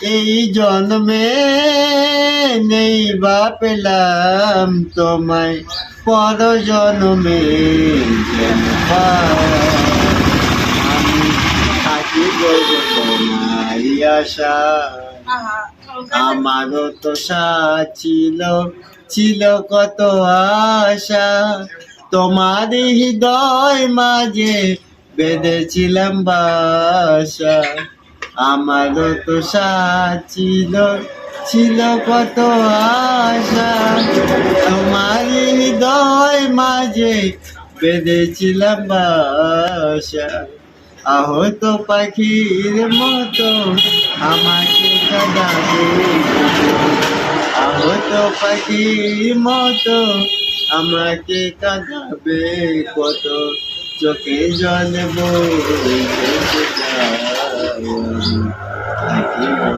এই জন্মে নেই বা পেলাম তোমায়, পর জন্মে যেন আমি থাকিব তোমারই আশা। আমারও তো ছিল ছিল কত আশা, তোমার হৃদয় মাঝে বেঁধেছিলাম বাসা। আমারও তো ছিল কত আশা, তোমার হৃদয় মাঝে বেঁধেছিলাম বাসা। আহত পাখির মতো আমাকে কাঁদাবে, আহত পাখির মতো আমাকে কাঁদাবে কত, চোখে জল বইতে যায়।